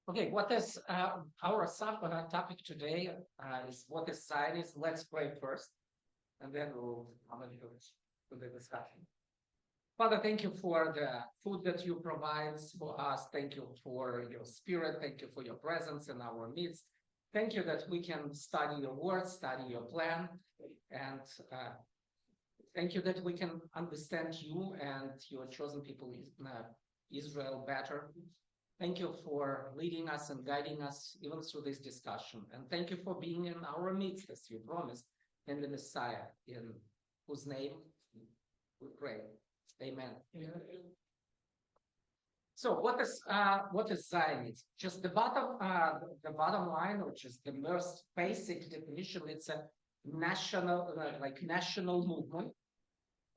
Okay, what is our topic today is what is Zionism. Let's pray first, and then we'll come into the discussion. Father, thank you for the food that you provide for us. Thank you for your spirit. Thank you for your presence in our midst. Thank you that we can study your word, study your plan, and thank you that we can understand you and your chosen people, Israel, better. Thank you for leading us and guiding us even through this discussion. And thank you for being in our midst, as you promised, in the Messiah, in whose name we pray. Amen. So what is Zionism? Just the bottom line, or just the most basic definition, it's a national movement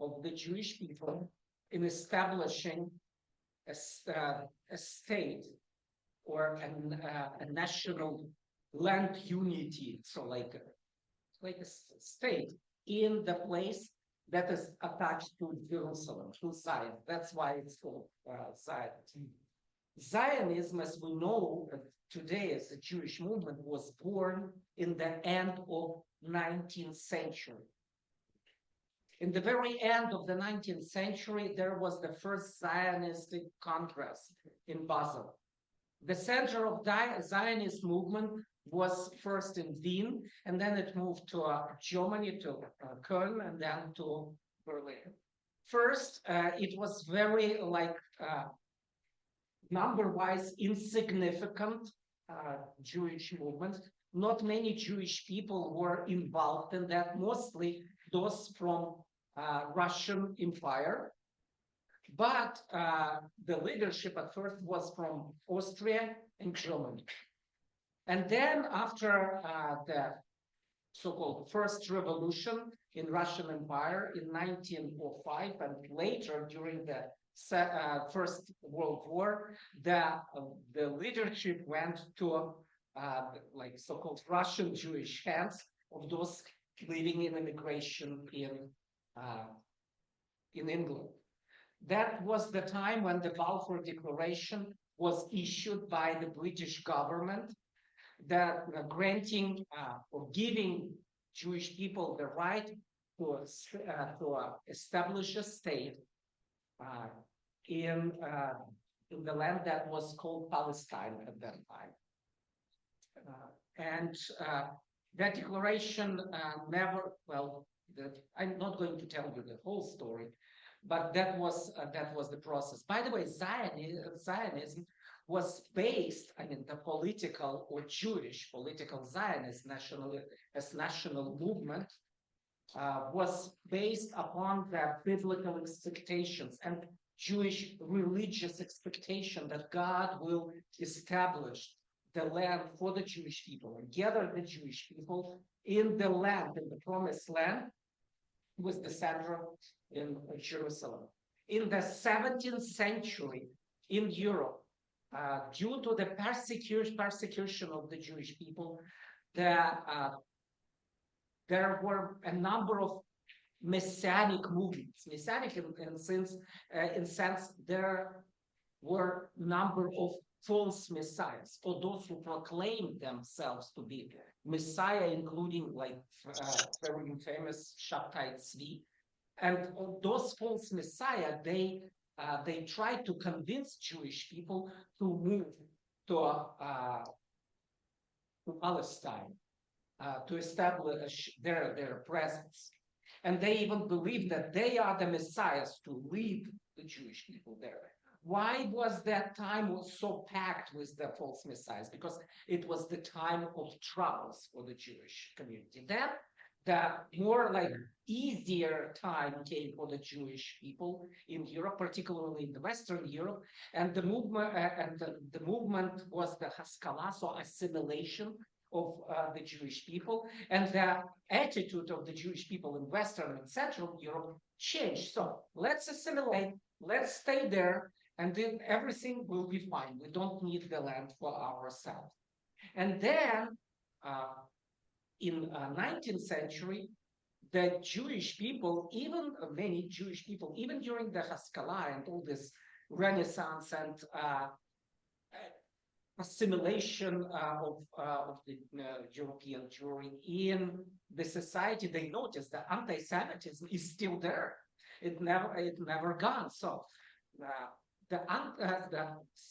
of the Jewish people in establishing a state or a national land unity, so like a state in the place that is attached to Jerusalem, to Zion. That's why it's called Zionism. Zionism, as we know today as a Jewish movement, was born in the end of 19th century. In the very end of the 19th century, there was the first Zionistic Congress in Basel. The center of the Zionist movement was first in Wien, and then it moved to Germany, to Köln, and then to Berlin. First, it was very number-wise insignificant Jewish movement. Not many Jewish people were involved in that, mostly those from Russian Empire. But the leadership at first was from Austria and Germany. And then after the so-called First Revolution in Russian Empire in 1905, and later during the First World War, the leadership went to so-called Russian Jewish hands of those living in immigration in England. That was the time when the Balfour Declaration was issued by the British government, that granting or giving Jewish people the right to establish a state in the land that was called Palestine at that time. That declaration I'm not going to tell you the whole story, but that was the process. By the way, Zionism was based, the political or Jewish political Zionist national movement was based upon the biblical expectations and Jewish religious expectation that God will establish the land for the Jewish people and gather the Jewish people in the land, in the promised land, with the center in Jerusalem. In the 17th century in Europe, due to the persecution of the Jewish people, there were a number of messianic movements. Messianic in sense, there were a number of false messiahs, or those who proclaimed themselves to be Messiah, including very famous Shabtai Tzvi. And those false messiah, they tried to convince Jewish people to move to Palestine, to establish their presence. And they even believed that they are the messiahs to lead the Jewish people there. Why was that time so packed with the false messiahs? Because it was the time of troubles for the Jewish community. Then the more easier time came for the Jewish people in Europe, particularly in the Western Europe, and the movement was the Haskalah, so assimilation of the Jewish people, and the attitude of the Jewish people in Western and Central Europe changed. So let's assimilate, let's stay there, and then everything will be fine. We don't need the land for ourselves. And then in 19th century, the Jewish people, even many Jewish people, even during the Haskalah and all this Renaissance and assimilation of the European Jewry in the society, they notice that anti-Semitism is still there. It never gone. So the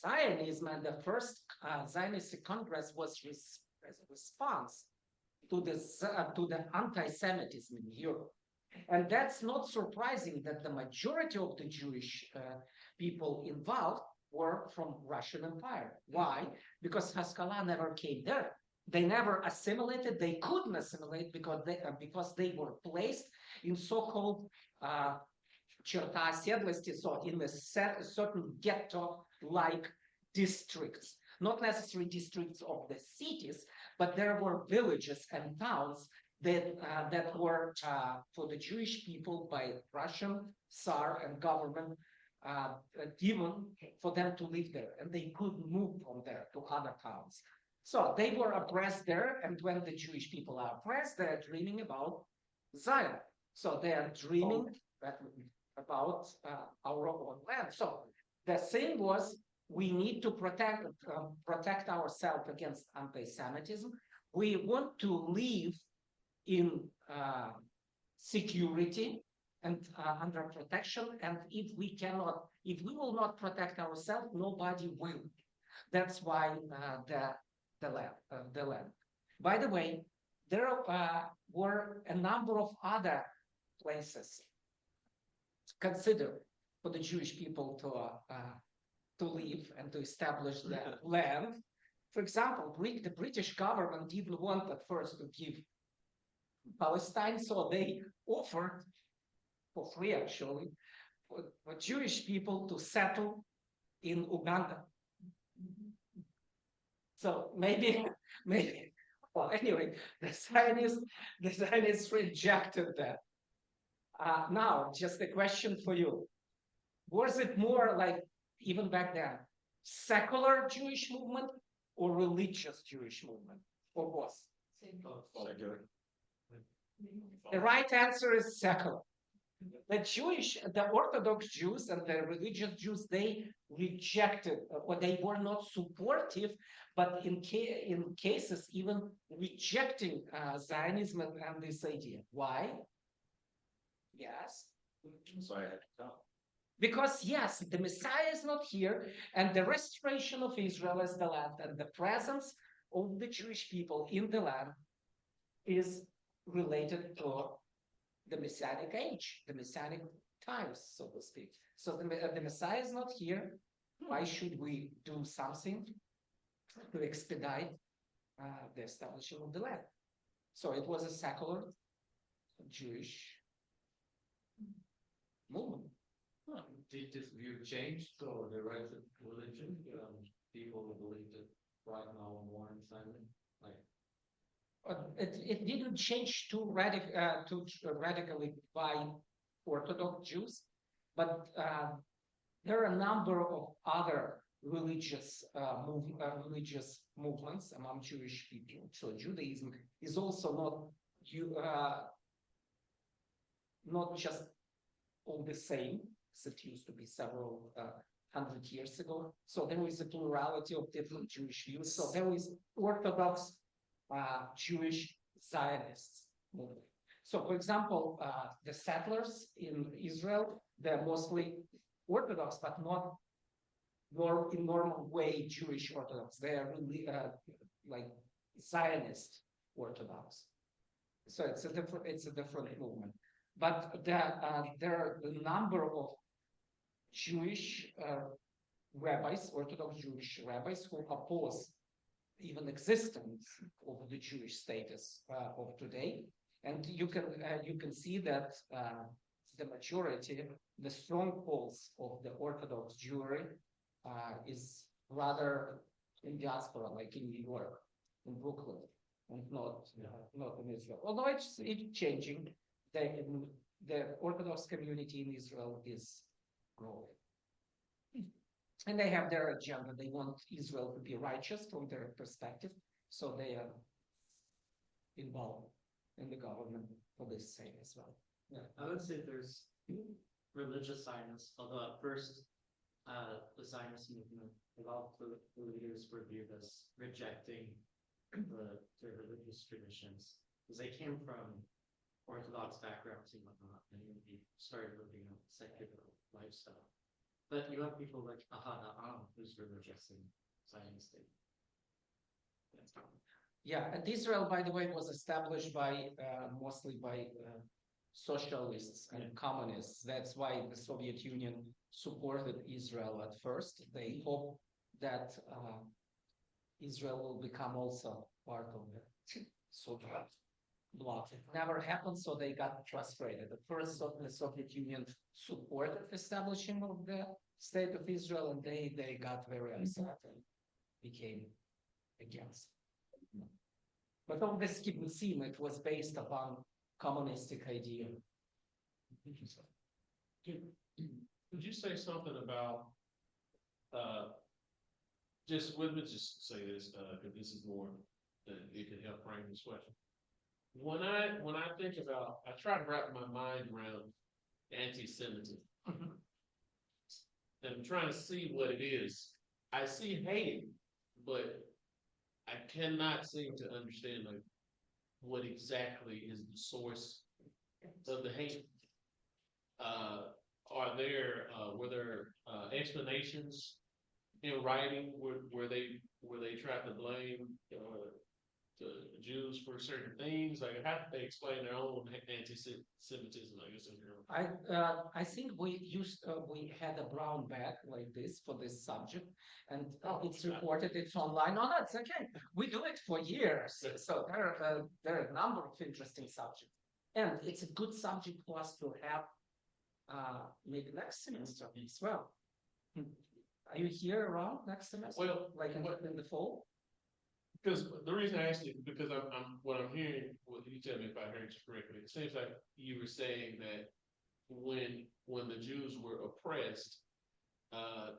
Zionism and the first Zionistic Congress was as a response to the anti-Semitism in Europe. And that's not surprising that the majority of the Jewish people involved were from Russian Empire. Why? Because Haskalah never came there. They never assimilated. They couldn't assimilate because they were placed in so-called черта оседлости, so in a certain ghetto-like districts. Not necessarily districts of the cities, but there were villages and towns that were for the Jewish people by Russian Tsar and government given for them to live there, and they couldn't move from there to other towns. So they were oppressed there, and when the Jewish people are oppressed, they're dreaming about Zion. So they are dreaming about our own land. So the thing was, we need to protect ourselves against anti-Semitism. We want to live in security and under protection. And if we will not protect ourselves, nobody will. That's why the land. By the way, there were a number of other places considered for the Jewish people to live and to establish their land. For example, the British government didn't want at first to give Palestine, so they offered, for free actually, for Jewish people to settle in Uganda. So maybe, well, anyway, the Zionists rejected that. Now, just a question for you. Was it more like, even back then, secular Jewish movement or religious Jewish movement, or both? Secular. The right answer is secular. The Orthodox Jews and the religious Jews, they rejected, or they were not supportive, but in cases even rejecting Zionism and this idea. Why? Yes. Sorry, I had to tell. Because yes, the Messiah is not here, and the restoration of Israel as the land and the presence of the Jewish people in the land is related to the Messianic age, the Messianic times, so to speak. So the Messiah is not here. Why should we do something to expedite the establishment of the land? So it was a secular Jewish movement. Did this view change? So the rise of religion, people believe that right now more in silence, It didn't change too radically by Orthodox Jews, but there are a number of other religious movements among Jewish people. So Judaism is also not just all the same as it used to be several hundred years ago. So there is a plurality of different Jewish views. So there is Orthodox Jewish Zionists movement. So, for example, the settlers in Israel, they're mostly Orthodox, but not in normal way Jewish Orthodox. They are really like Zionist Orthodox. So it's a different movement. But there are a number of Jewish rabbis, Orthodox Jewish rabbis, who oppose even existence of the Jewish status of today, and you can see that the majority, the strongholds of the Orthodox Jewry is rather in diaspora, like in New York, in Brooklyn, and not in Israel. Although it's changing, the Orthodox community in Israel is growing. And they have their agenda. They want Israel to be righteous from their perspective. So they are involved in the government for this same as well. yeah, I would say there's religious Zionists, although at first the Zionist movement, a lot of the leaders were viewed as rejecting the religious traditions because they came from Orthodox backgrounds and whatnot, and they started living a secular lifestyle. But you have people like Ahad Ha'am, who's religious and Zionistic. Yeah, and Israel, by the way, was established by mostly by socialists and communists. That's why the Soviet Union supported Israel at first. They hoped that Israel will become also part of the Soviet bloc. It never happened, so they got frustrated. At first, the Soviet Union supported establishing of the state of Israel, and they got very upset and became against. But all this kibbutzim, it was based upon communistic idea. Could you say something about, let me just say this, because this is more, it can help frame this question. When I think about, I try to wrap my mind around anti-Semitism. And I'm trying to see what it is. I see hate, but I cannot seem to understand like what exactly is the source of the hate. Were there explanations in writing where they tried to blame the Jews for certain things? Like how did they explain their own anti-Semitism? I guess I think we had a brown bag like this for this subject, and it's reported. It's online. No, that's okay. We do it for years, so there are a number of interesting subjects, and it's a good subject for us to have maybe next semester as well. Are you here around next semester? Well, like in the fall? Because the reason I asked you, because what I'm hearing, well, you tell me if I heard you correctly, it seems like you were saying that when the Jews were oppressed,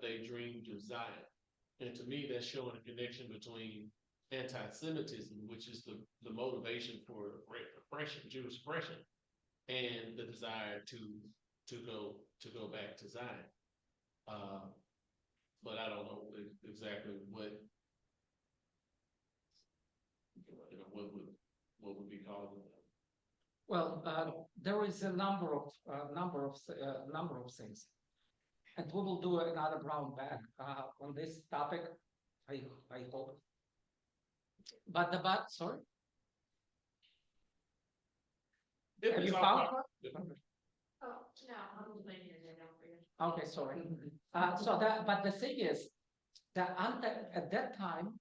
they dreamed of Zion. And to me, that's showing a connection between anti-Semitism, which is the motivation for oppression, Jewish oppression, and the desire to go back to Zion. But I don't know exactly what would be causing that. Well, there is a number of things, and we will do another brown bag on this topic. I hope. But sorry. Have you found one? Oh, no, I'm making it now for you. Okay, sorry. But the thing is, at that time,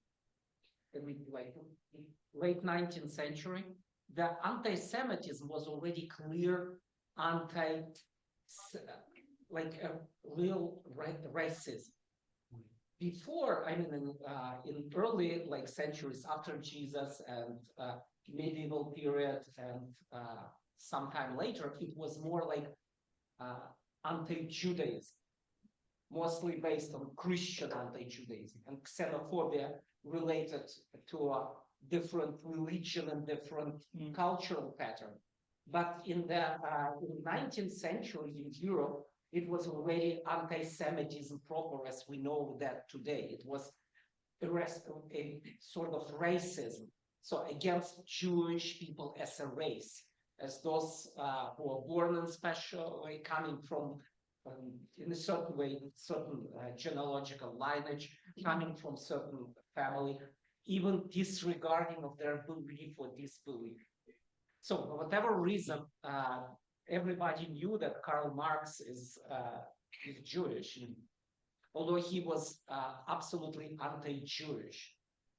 like late 19th century, the anti-Semitism was already clear like a real racism. Before, I mean, in early like centuries after Jesus and medieval period and sometime later, it was more like anti-Judaism, mostly based on Christian anti-Judaism and xenophobia related to a different religion and different cultural pattern. But in the 19th century in Europe, it was already anti-Semitism proper as we know that today. It was a sort of racism, so against Jewish people as a race, as those who are born in special way, coming from in a certain way, certain genealogical lineage, coming from certain family, even disregarding of their belief or disbelief. So for whatever reason, everybody knew that Karl Marx is Jewish, although he was absolutely anti-Jewish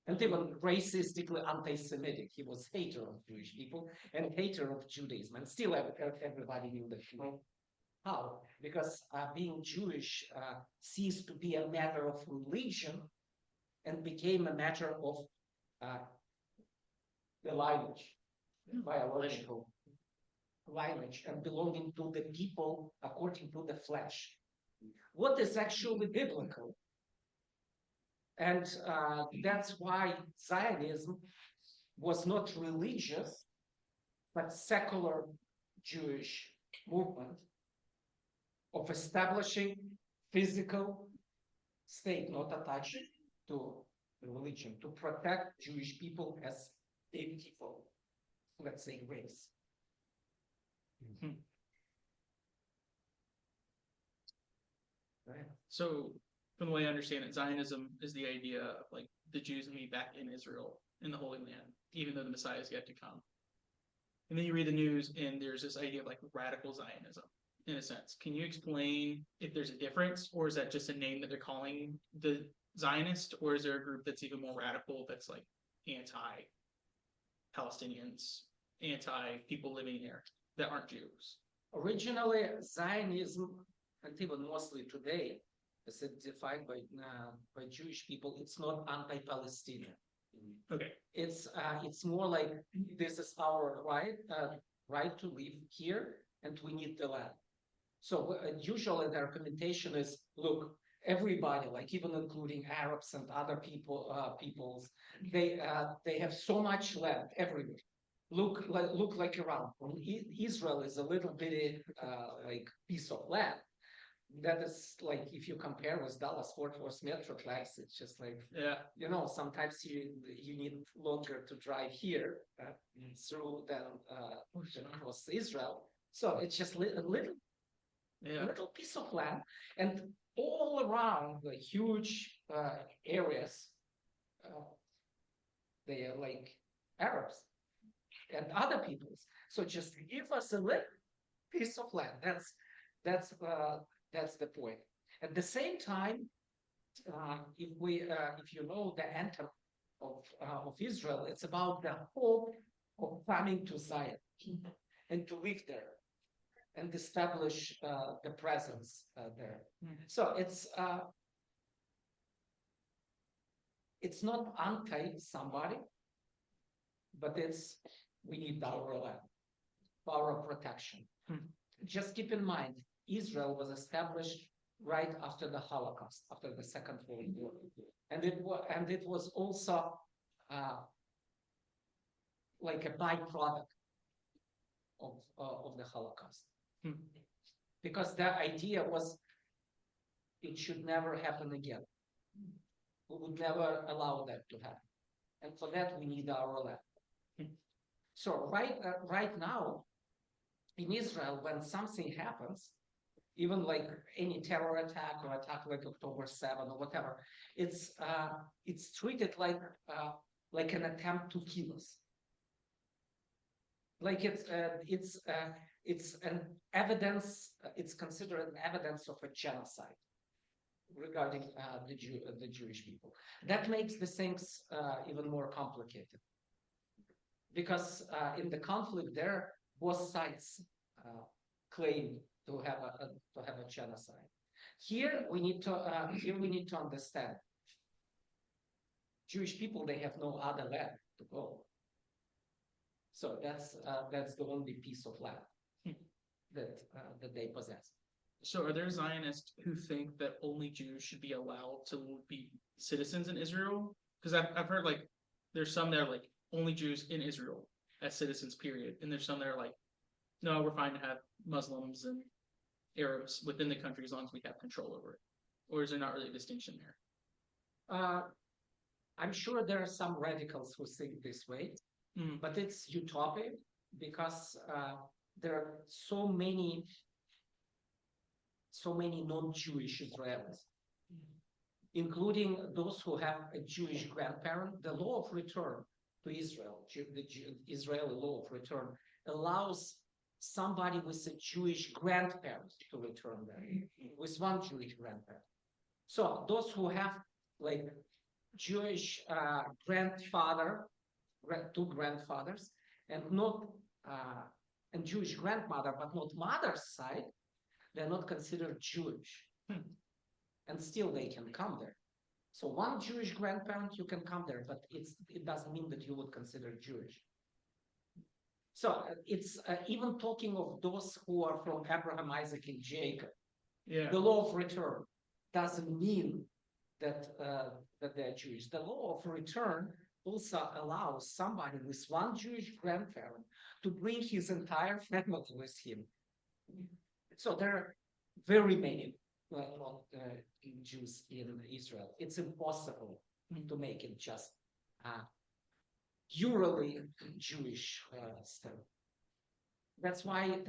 and even racistically anti-Semitic. He was hater of Jewish people and hater of Judaism, and still everybody knew that. How? Because being Jewish ceased to be a matter of religion and became a matter of the lineage, biological lineage, and belonging to the people according to the flesh. What is actually biblical? And that's why Zionism was not religious, but secular Jewish movement of establishing physical state not attached to religion, to protect Jewish people as a people, let's say, race. Right. So, from the way I understand it, Zionism is the idea of like the Jews will be back in Israel, in the Holy Land, even though the Messiah is yet to come. And then you read the news, and there's this idea of like radical Zionism, in a sense. Can you explain if there's a difference, or is that just a name that they're calling the Zionist, or is there a group that's even more radical that's like anti-Palestinians, anti-people living there that aren't Jews? Originally, Zionism, and even mostly today, as it defined by Jewish people, it's not anti-Palestinian. Okay. It's more like this is our right to live here, and we need the land. So usually the argumentation is, look, everybody, like even including Arabs and other peoples, they have so much land everywhere. Look like Iran. Israel is a little bitty like piece of land. That is like if you compare with Dallas Fort Worth Metroplex, it's just like sometimes you need longer to drive here through than across Israel. So it's just a little piece of land, and all around the huge areas, they are like Arabs and other peoples. So just give us a little piece of land. That's the point. At the same time, if you know the anthem of Israel, it's about the hope of coming to Zion and to live there and establish the presence there. So it's not anti somebody, but we need our land, our protection. Just keep in mind, Israel was established right after the Holocaust, after the Second World War, and it was also like a byproduct of the Holocaust, because the idea was it should never happen again. We would never allow that to happen, and for that we need our land. So right now in Israel, when something happens, even like any terror attack or attack like October 7 or whatever, it's treated like an attempt to kill us. Like it's an evidence. It's considered an evidence of a genocide regarding the Jewish people. That makes the things even more complicated, because in the conflict there, both sides claim to have a genocide. Here we need to understand Jewish people, they have no other land to go. So that's the only piece of land that they possess. So are there Zionists who think that only Jews should be allowed to be citizens in Israel? Because I've heard like there's some that are like only Jews in Israel as citizens, period. And there's some that are like, no, we're fine to have Muslims and Arabs within the country as long as we have control over it. Or is there not really a distinction there? I'm sure there are some radicals who think this way, but it's utopic, because there are so many non-Jewish Israelis, including those who have a Jewish grandparent. The law of return to Israel, the Israeli law of return, allows somebody with a Jewish grandparent to return there, with one Jewish grandparent. So those who have like Jewish grandfather, two grandfathers, and not and Jewish grandmother, but not mother's side, they're not considered Jewish, and still they can come there. So one Jewish grandparent, you can come there, but it doesn't mean that you would consider Jewish. So it's even talking of those who are from Abraham, Isaac, and Jacob. Yeah. The law of return doesn't mean that they're Jewish. The law of return also allows somebody with one Jewish grandparent to bring his entire family with him. So there are very many, Jews in Israel. It's impossible to make it just purely Jewish stuff. That's why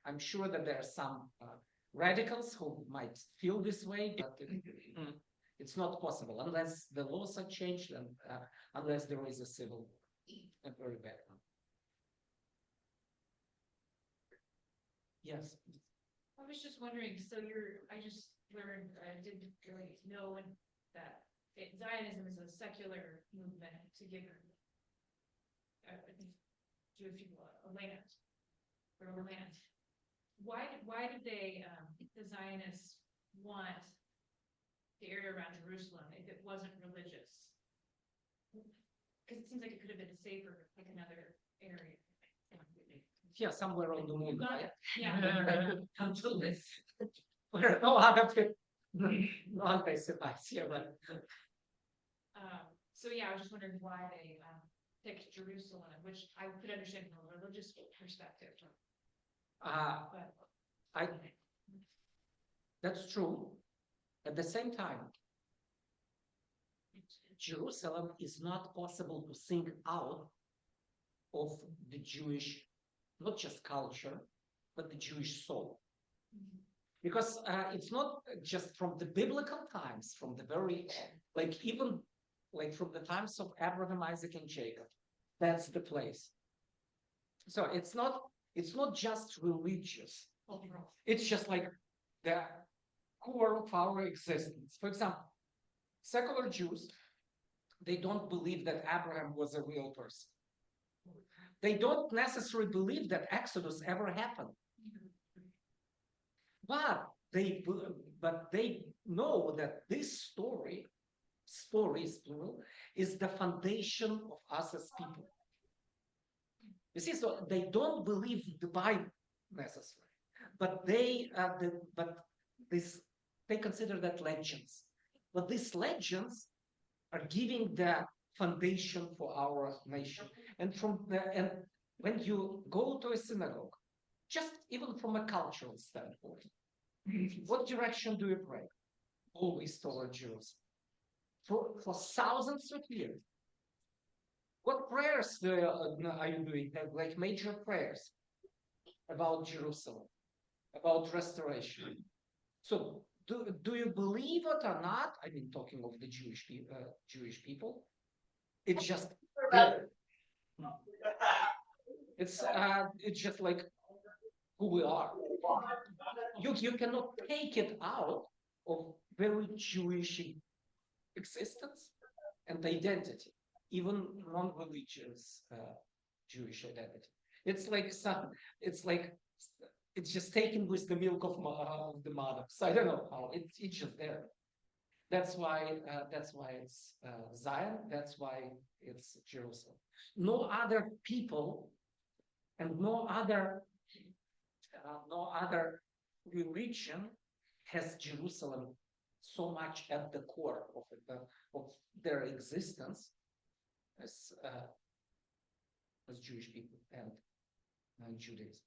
I'm sure that there are some radicals who might feel this way, but it's not possible unless the laws are changed and unless there is a civil war, a very bad one. Yes. I was just wondering, so I just learned, I didn't really know that Zionism is a secular movement to give Jewish people a land, or a land. Why did they, the Zionists want the area around Jerusalem if it wasn't religious? Because it seems like it could have been safer, like another area. Yeah, somewhere on the moon, right? Yeah. Until this, where no other people, non-Semites, yeah, right. So yeah, I was just wondering why they picked Jerusalem, which I could understand from a religious perspective. But That's true. At the same time, Jerusalem is not possible to think out of the Jewish, not just culture, but the Jewish soul. Because it's not just from the biblical times, from the very, even from the times of Abraham, Isaac, and Jacob. That's the place. So it's not just religious. It's just like the core of our existence. For example, secular Jews, they don't believe that Abraham was a real person. They don't necessarily believe that Exodus ever happened. But they know that this stories plural, is the foundation of us as people. You see, so they don't believe the Bible necessarily, but they consider that legends. But these legends are giving the foundation for our nation. And when you go to a synagogue, just even from a cultural standpoint, what direction do you pray? Always toward Jerusalem. For thousands of years. What prayers are you doing? Like major prayers about Jerusalem, about restoration. So do you believe it or not? I mean, talking of the Jewish people. It's just it's just like who we are. You cannot take it out of very Jewish existence and identity, even non-religious Jewish identity. It's just taken with the milk of the mother. So I don't know how it's just there. That's why it's Zion. That's why it's Jerusalem. No other people and no other religion has Jerusalem so much at the core of their existence as Jewish people and Judaism.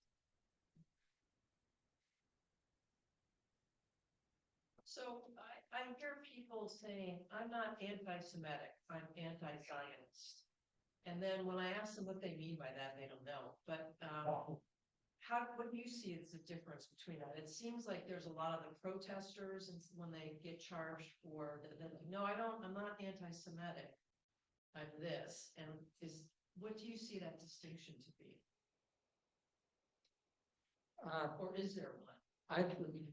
So I hear people saying, I'm not anti-Semitic, I'm anti-Zionist. And then when I ask them what they mean by that, they don't know. But what do you see as the difference between that? It seems like there's a lot of the protesters, and when they get charged for no, I'm not anti-Semitic, I'm this. And what do you see that distinction to be? Or is there one? I believe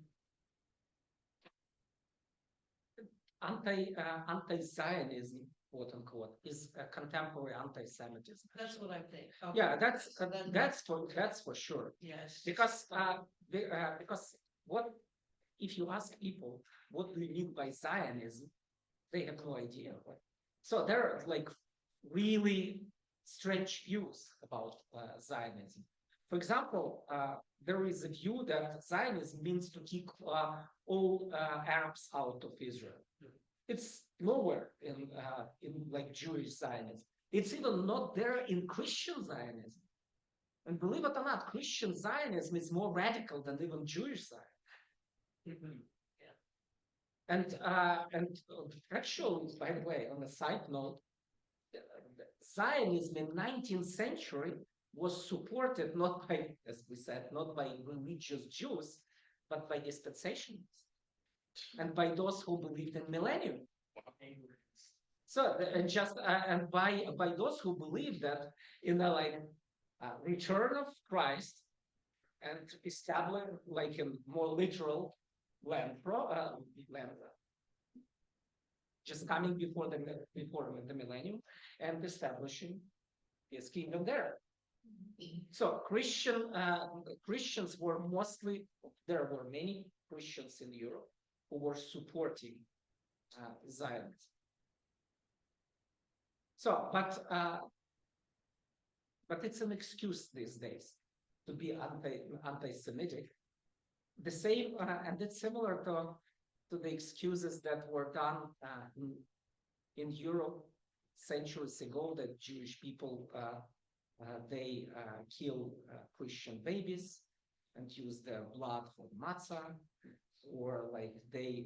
anti-Zionism, quote unquote, is a contemporary anti-Semitism. That's what I think. Okay. Yeah, that's for sure. Yes. Because what if you ask people what do you mean by Zionism, they have no idea. So there are like really strange views about Zionism. For example, there is a view that Zionism means to kick all Arabs out of Israel. It's nowhere in like Jewish Zionism. It's even not there in Christian Zionism. And believe it or not, Christian Zionism is more radical than even Jewish Zionism. Yeah. Actually, by the way, on a side note, Zionism in 19th century was supported not by, as we said, not by religious Jews, but by dispensationalists and by those who believed in millennium. So and just and by those who believe that in the return of Christ and establish like a more literal land just coming before the millennium and establishing his kingdom there. So Christians were mostly, there were many Christians in Europe who were supporting Zionism. So, but it's an excuse these days to be anti-Semitic. The same, and it's similar to the excuses that were done in Europe centuries ago, that Jewish people they kill Christian babies and use their blood for matzah, or like they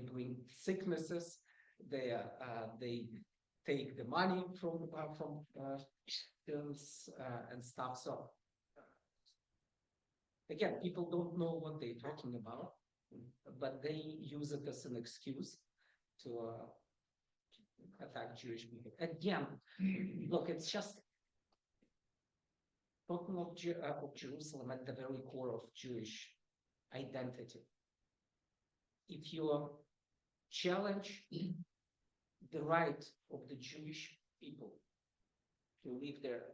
bring sicknesses. They take the money from students and stuff. So again, people don't know what they're talking about, but they use it as an excuse to attack Jewish people. Again, look, it's just talking of Jerusalem at the very core of Jewish identity. If you challenge the right of the Jewish people to live there,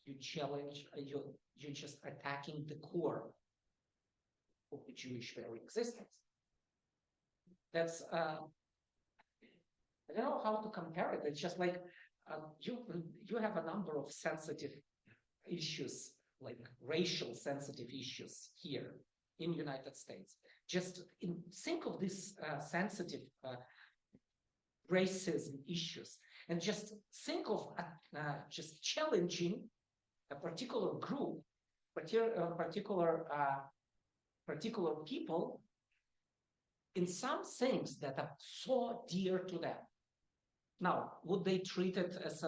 you challenge, you're just attacking the core of the Jewish very existence. That's I don't know how to compare it. It's just like you have a number of sensitive issues, like racial sensitive issues here in the United States. Just think of these sensitive racism issues, and just think of just challenging a particular group, particular people in some things that are so dear to them. Now, would they treat it as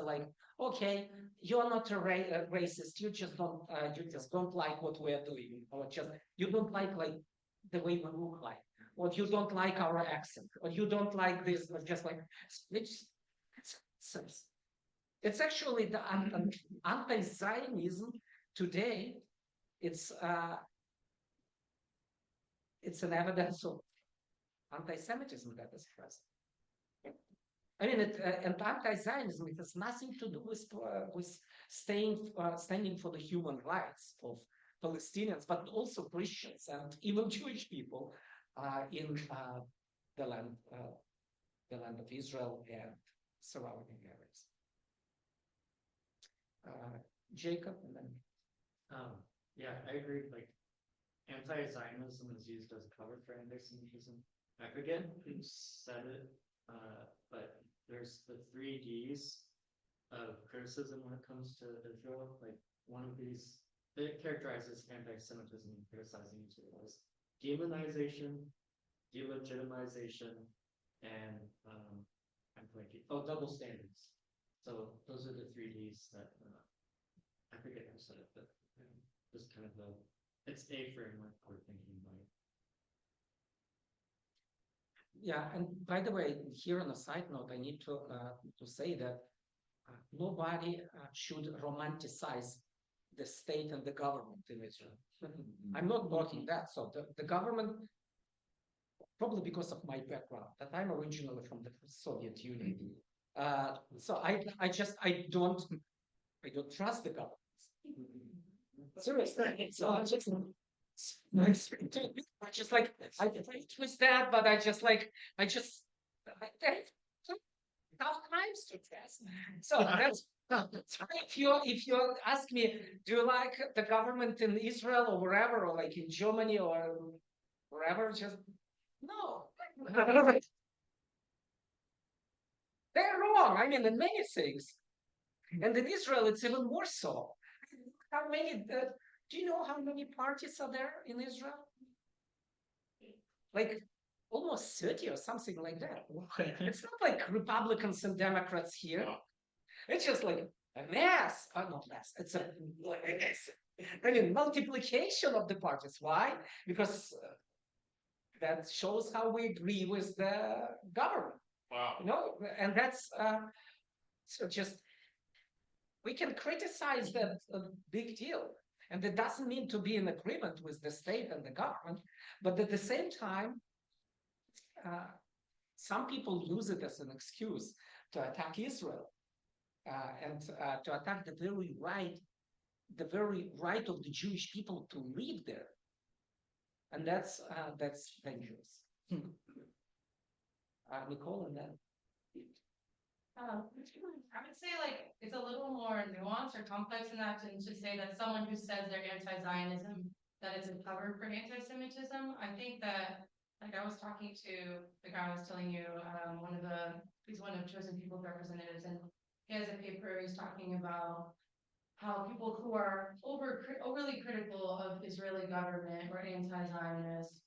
okay, you're not a racist, you just don't like what we're doing, or just you don't like the way we look like, or you don't like our accent, or you don't like this, or just it's actually the anti-Zionism today. It's an evidence of anti-Semitism that is present. I mean, and anti-Zionism, it has nothing to do with standing for the human rights of Palestinians, but also Christians and even Jewish people in the land of Israel and surrounding areas. Jacob, and then yeah, I agree. Like, anti-Zionism is used as cover for anti-Semitism. I forget who said it, but there's the 3 Ds of criticism when it comes to Israel. Like, one of these, it characterizes anti-Semitism and criticizing Israel as demonization, delegitimization, and I'm blanking. Oh, double standards. So those are the 3 Ds that I forget who said it, but just kind of it's a framework for thinking about it. yeah, and by the way, here on a side note, I need to say that nobody should romanticize the state and the government in Israel. I'm not mocking that. So the government, probably because of my background, that I'm originally from the Soviet Union. So I don't trust the government. Seriously, so I just like I fight with that, but I tough times to test. So that's if you ask me, do you like the government in Israel or wherever, or like in Germany or wherever? Just no. They're wrong. I mean, in many things, and in Israel, it's even more so. How many? Do you know how many parties are there in Israel? like almost 30 or something like that. Okay. It's not like Republicans and Democrats here. No. It's just like a mass. Not mass. It's a I mean, multiplication of the parties. Why? Because that shows how we agree with the government. Wow. You know, and that's so just we can criticize that a big deal. And that doesn't mean to be in agreement with the state and the government, but at the same time, some people use it as an excuse to attack Israel and to attack the very right of the Jewish people to live there, and that's dangerous. Nicole, and then I would say like it's a little more nuanced or complex in that to say that someone who says they're anti-Zionism, that it's a cover for anti-Semitism. I think that like I was talking to the guy I was telling you, he's one of Chosen People's representatives, and he has a paper he's talking about how people who are overly critical of Israeli government or anti-Zionist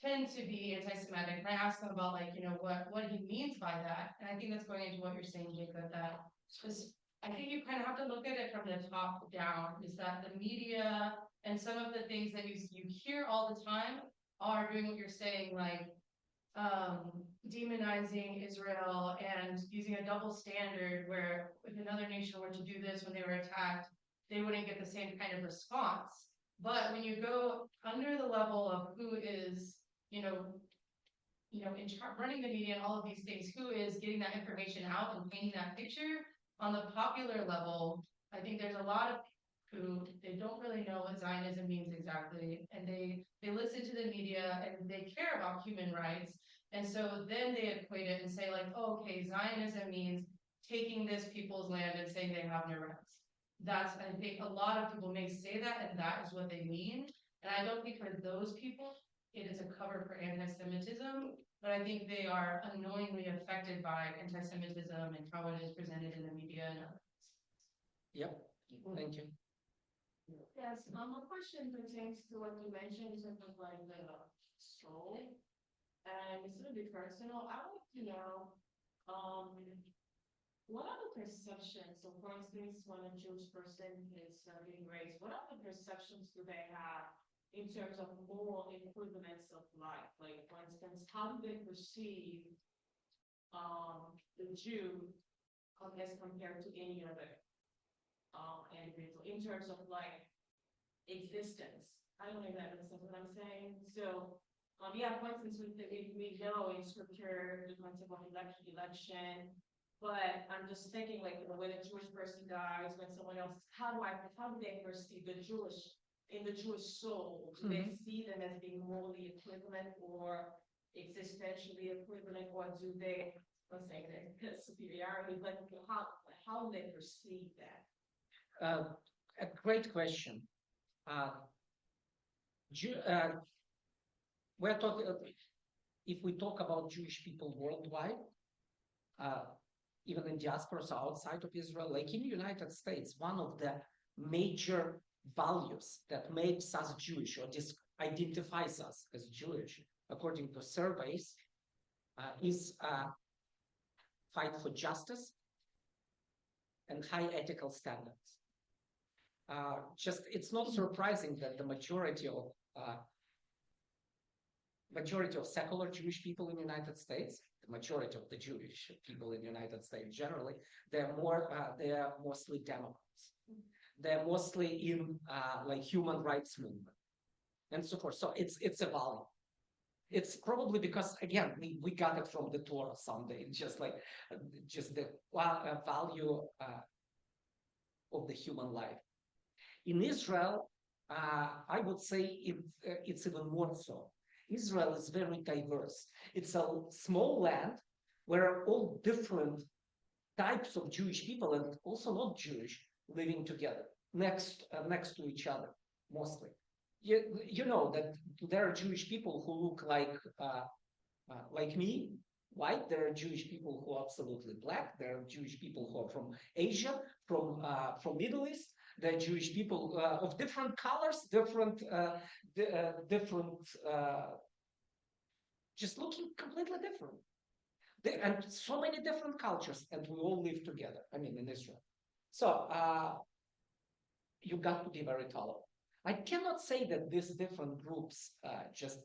tend to be anti-Semitic. And I asked him about like, what he means by that. And I think that's going into what you're saying, Jacob, that because I think you kind of have to look at it from the top down, is that the media and some of the things that you hear all the time are doing what you're saying, like demonizing Israel and using a double standard where if another nation were to do this when they were attacked, they wouldn't get the same kind of response. But when you go under the level of who is, running the media and all of these things, who is getting that information out and painting that picture on the popular level, I think there's a lot of who they don't really know what Zionism means exactly, and they listen to the media and they care about human rights, and so then they equate it and say like, oh, okay, Zionism means taking this people's land and saying they have no rights. That's, I think a lot of people may say that and that is what they mean, and I don't think for those people it is a cover for anti-Semitism, but I think they are unknowingly affected by anti-Semitism and how it is presented in the media and others. Yep, thank you. Yes, my question pertains to what you mentioned in terms of like the soul, and it's a little bit personal. I want to know, what are the perceptions? So, for instance, when a Jewish person is being raised, what are the perceptions do they have in terms of moral equivalence of life? Like, for instance, how do they perceive the Jew as compared to any other individual in terms of like existence? I don't know if that makes sense what I'm saying. So, yeah, for instance, we know in scripture the concept of election, but I'm just thinking like when a Jewish person dies, when someone else, how do they perceive the Jewish soul? Do they see them as being morally equivalent or existentially equivalent, or do they, let's say there's superiority, but how do they perceive that? A great question. We're talking, if we talk about Jewish people worldwide, even in diasporas outside of Israel, like in the United States, one of the major values that makes us Jewish or identifies us as Jewish, according to surveys, is fight for justice and high ethical standards. It's not surprising that the majority of secular Jewish people in the United States, the majority of the Jewish people in the United States generally, they're mostly Democrats. They're mostly in like human rights movement and so forth. So it's a value. It's probably because again we got it from the Torah someday, just the value of the human life. In Israel, I would say it's even more so. Israel is very diverse. It's a small land where all different types of Jewish people and also not Jewish living together next to each other mostly. You know that there are Jewish people who look like me, white. There are Jewish people who are absolutely black. There are Jewish people who are from Asia, from Middle East. There are Jewish people of different colors, different just looking completely different. And so many different cultures, and we all live together. I mean, in Israel. So you got to be very tolerant. I cannot say that these different groups just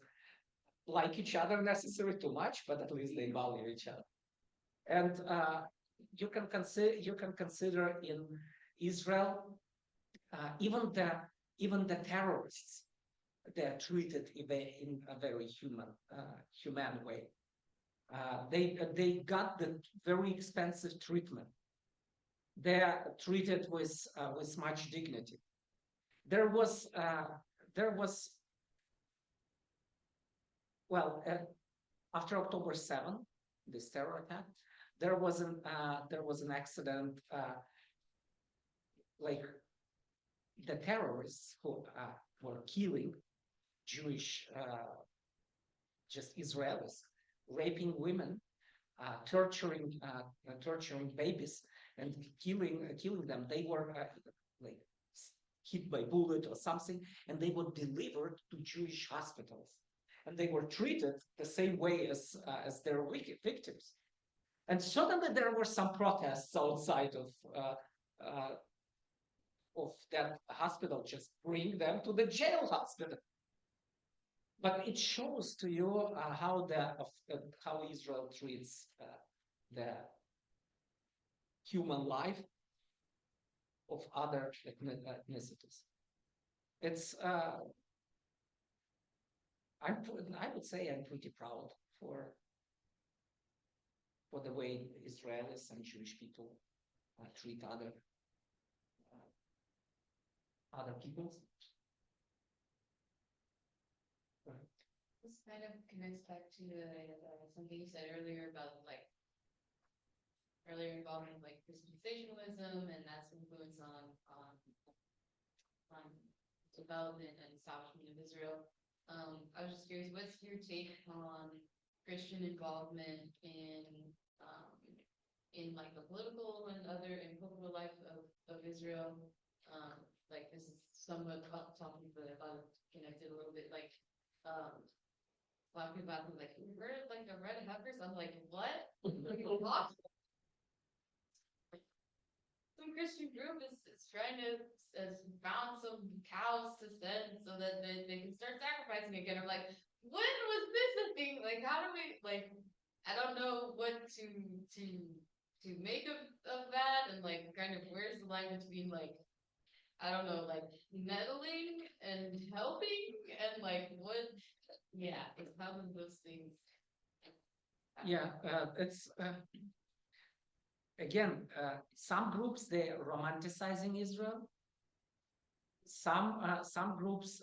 like each other necessarily too much, but at least they value each other. And you can consider in Israel even the terrorists, they're treated in a very humane way. They got the very expensive treatment. They're treated with much dignity. There was well, after October 7, this terror attack, there was an accident. Like the terrorists who were killing Jewish, just Israelis, raping women, torturing babies, and killing them. They were like hit by bullet or something, and they were delivered to Jewish hospitals, and they were treated the same way as their victims. And suddenly there were some protests outside of that hospital, just bring them to the jail hospital. But it shows to you how Israel treats the human life of other ethnicities. It's I would say I'm pretty proud for the way Israelis and Jewish people treat other peoples. This kind of connects back to something you said earlier about like earlier involvement like dispensationalism and that's influence on development and establishment of Israel. I was just curious, what's your take on Christian involvement in like the political and cultural life of Israel? Like this is somewhat talking, but I thought it connected a little bit, like talking about them, like you heard of like the red heifers? I'm like, what? Like, some Christian group is trying to found some cows to send so that they can start sacrificing again. I'm like, when was this a thing? Like, how do we like? I don't know what to make of that, and like, kind of where's the line between like, I don't know, like meddling and helping, and like what? Yeah, it's how do those things? Yeah, it's. Again, some groups they're romanticizing Israel. Some groups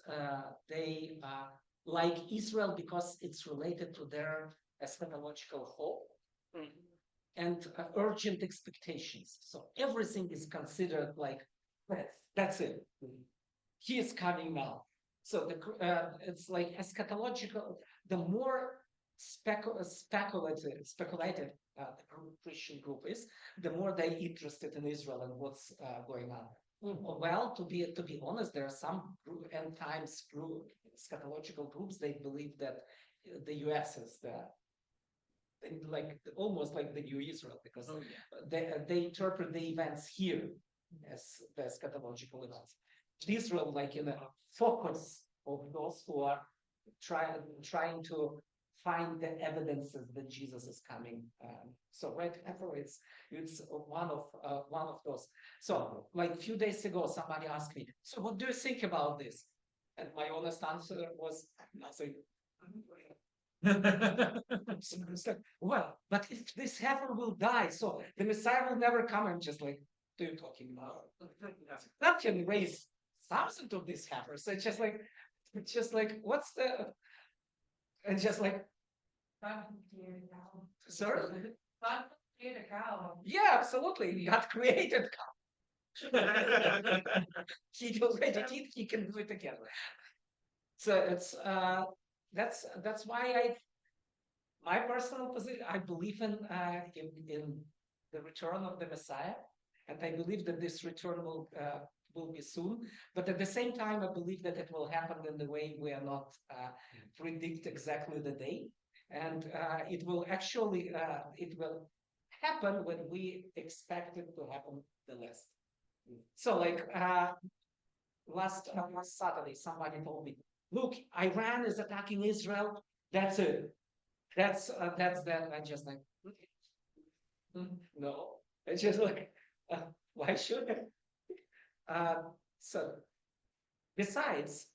they like Israel because it's related to their eschatological hope and urgent expectations. So everything is considered like that's it. He is coming now. So it's like eschatological. The more speculative the Christian group is, the more they're interested in Israel and what's going on. Well, to be honest, there are some end times eschatological groups. They believe that the U.S. is almost like the new Israel, because they interpret the events here as the eschatological events. Israel, like in the focus of those who are trying to find the evidences that Jesus is coming. So red heifer, it's one of those. So like a few days ago, somebody asked me, so what do you think about this? And my honest answer was nothing. So it's like, well, but if this heifer will die, so the Messiah will never come. I'm just like, what are you talking about? That can raise thousands of these heifers. So it's just like, what's the, and just like, sorry? God created a cow. Yeah, absolutely. God created cow. He already did. He can do it again. So it's that's why my personal position. I believe in the return of the Messiah, and I believe that this return will be soon. But at the same time, I believe that it will happen in the way we are not predict exactly the day. And it will actually, it will happen when we expect it to happen the least. So like last Saturday, somebody told me, look, Iran is attacking Israel. That's it. That's that. I just like, no. It's just like, why should I? So besides,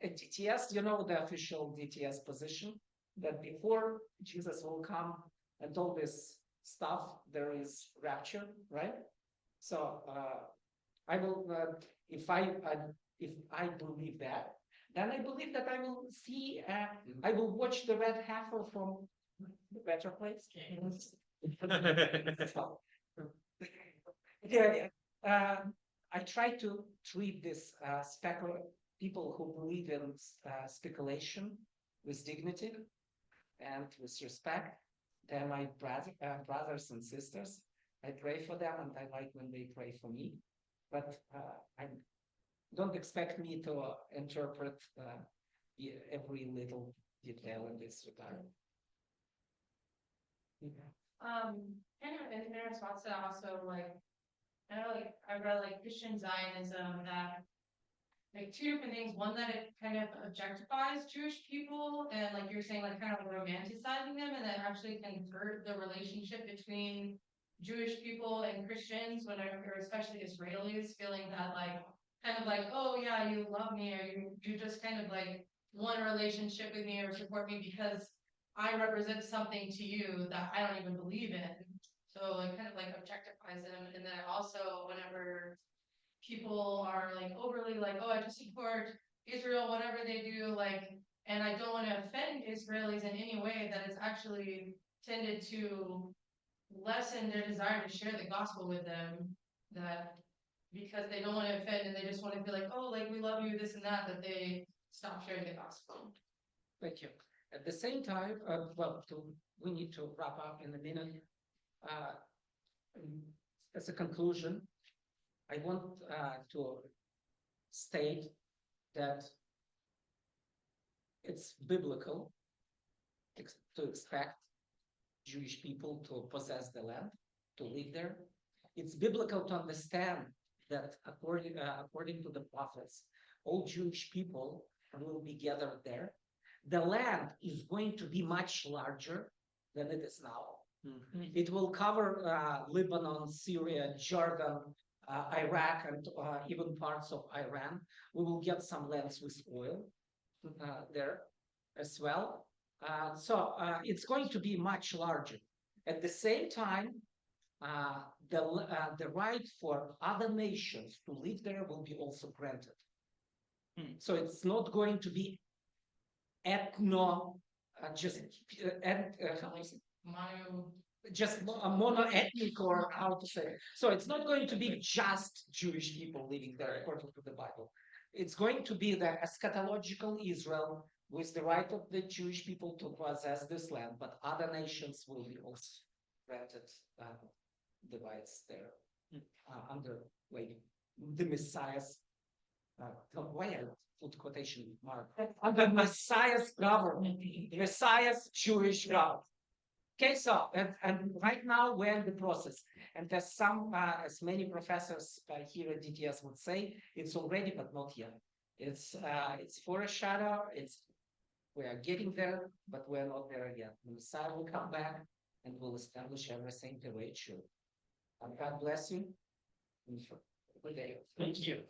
at DTS, you know the official DTS position that before Jesus will come and all this stuff, there is rapture, right? So I will, if I believe that, then I believe that I will see, I will watch the red heifer from the better place. So, yeah, I try to treat this people who believe in speculation with dignity and with respect. They're my brothers and sisters. I pray for them, and I like when they pray for me. But I don't expect me to interpret every little detail in this regard. Kind of in response to that also, like, I know, like, I read like Christian Zionism that like two different things. One, that it kind of objectifies Jewish people, and like you're saying, like kind of romanticizing them, and that actually can hurt the relationship between Jewish people and Christians, whenever, or especially Israelis, feeling that like kind of like, oh yeah, you love me, or you just kind of like want a relationship with me or support me because I represent something to you that I don't even believe in. So it kind of like objectifies them. And then also whenever people are like overly like, oh, I just support Israel, whatever they do, like, and I don't want to offend Israelis in any way, that it's actually tended to lessen their desire to share the gospel with them, that because they don't want to offend and they just want to be like, oh, like we love you, this and that they stop sharing the gospel. Thank you. At the same time, we need to wrap up in a minute. As a conclusion, I want to state that it's biblical to expect Jewish people to possess the land, to live there. It's biblical to understand that according to the prophets, all Jewish people will be gathered there. The land is going to be much larger than it is now. Mm-hmm. It will cover Lebanon, Syria, Jordan, Iraq, and even parts of Iran. We will get some lands with oil there as well. So it's going to be much larger. At the same time, the right for other nations to live there will be also granted. So it's not going to be mono-ethnic, or how to say it. So it's not going to be just Jewish people living there according to the Bible. It's going to be the eschatological Israel with the right of the Jewish people to possess this land, but other nations will be also granted the rights there under the Messiah's why I put quotation mark under Messiah's government, Messiah's Jewish government. Okay, so and right now we're in the process, and there's some, as many professors here at DTS would say, it's already, but not yet. It's for a shadow. We are getting there, but we're not there yet. The Messiah will come back and will establish everything the way it should. And God bless you. Good day. Thank you.